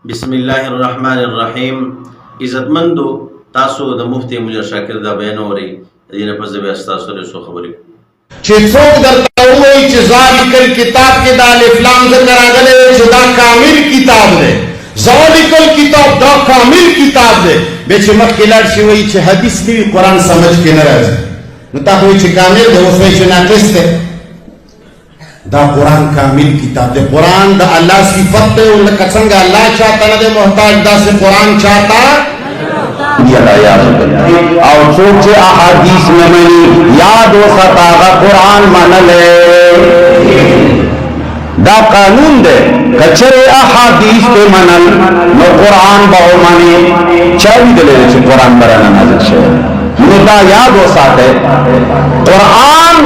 بسم الله الرحمن الرحیم. عزتمندو تاسو د مفتی منیر شاکر دا بیان اورئ. دینه پس به تاسو سره څو خبرې چې څوک درته وایي چې ذالک الکتاب کې د الف لام ذکر راغلی چې دا کامل کتاب دی، ذالک الکتاب دا کامل کتاب دی، بیا چې مخکې لاړ شي وایي چې حدیث نه وي قرآن سمجھ کې نه راځي، نو تا خو وایي چې کامل دی، اوس وایي چې ناقص دی. دا قرآن کامل کتاب دی، قرآن د الله صفت دی، لکه څنګه الله چاته نه دی محتاج داسې قرآن چاته او څوک چې احادیث نه مني یاد وساته هغه قرآن منلی دا قانون دی. که چېرې احادیث ته منل نو قرآن به ومني. چا لیدلی دی چې قرآن به رانه نازل شوی؟ نو دا یاد وساتئ قرآن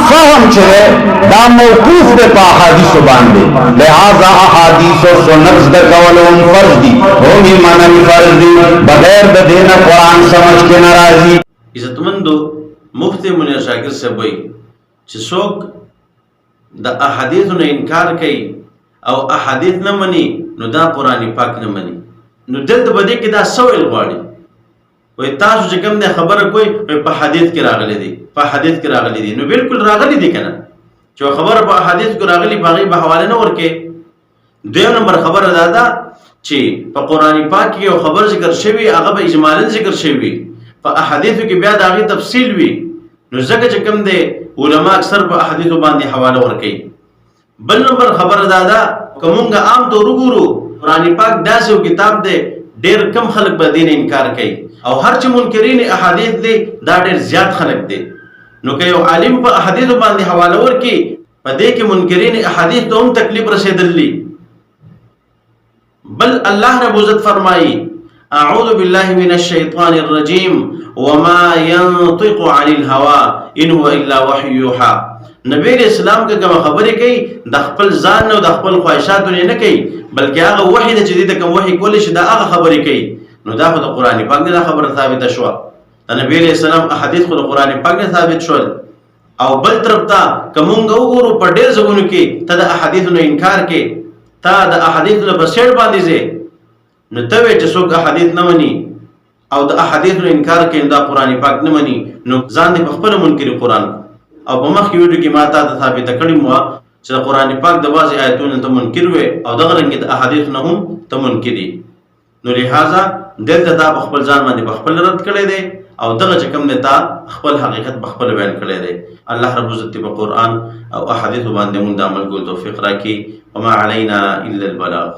فهم چې دی دا موقوف دی په احادیثو باندې، لہذا احادیث و سنت زده کول هم فرض دي، هم یې منل فرض دي، بغیر د دې نه قرآن سمجھ کې نه راځي. عزتمندو مفتی منیر شاکر صاحب وایي چې څوک د احادیثو نه انکار کوي او احادیث نه مني نو دا قرآن پاک نه مني. نو دلته په دې کې دا سوال غواړي، وای تاسو چې کوم دی خبره کوئ په حدیث کې راغلی دی، په حدیث کې راغلی دی، نو بالکل راغلی دی کنه چې خبره په حدیث کې راغلی باغی به حواله نه ورکې. دویم نمبر خبره دا ده چې په قرآن پاک کې یو خبر ذکر شوی هغه به اجمالا ذکر شوی، په احادیثو کې بیا د هغې تفصیل وي، نو ځکه چې کوم دی علما اکثر په احادیثو باندې حواله ورکوي. بل نمبر خبره دا ده که مونږ عام طور وګورو قرآن پاک داسې یو کتاب دی ډېر کم خلک به دین انکار کوي، او هر چې منکرین احادیث دی دا ډېر زیات خلک دی. نو که یو عالم په احادیثو باندې حواله ورکړي په دې کې منکرین احادیث ته هم تکلیف رسېدلی. بل الله رب عزت فرمایي اعوذ بالله من الشیطان الرجیم وما ينطق عن الهوى ان هو الا وحی یوحى. نبی علیہ السلام که کوم خبرې کوي د خپل ځان نه او د خپل خواهشاتو نه کوي، بلکې هغه وحی ده چې د کوم وحی کولی شي دا هغه خبرې کوي. نو دا خو د قرآن پاک نه دا خبره ثابته شوه، د نبی علیہ السلام احادیث خو د قرآن پاک نه ثابت شول. او بل طرف ته که مونږ وګورو په ډېر ځایونو کې ته د احادیثو نه انکار کې، ته د احادیثو نه په سیټ باندې ځې، نو ته وایې چې څوک احادیث نه مني او د احادیثو نه انکار کوي دا قرآن پاک نه مني، نو ځان دې په خپله منکر قرآن. او په مخکې ویډیو کې ما تا ته ثابته کړې وه چې د قرآن پاک د بعضې آیتونو ته منکر وې او دغه رنګې د احادیثو نه هم ته منکرې. نو لہذا دلته تا په خپل ځان باندې په خپل رد کړی دی او دغه چې کوم دی تا خپل حقیقت په خپل بیان کړی دی. الله رب عزت په قرآن او احادیثو باندې مونږ د عمل کولو توفیق راکړي. وما علینا الا البلاغ.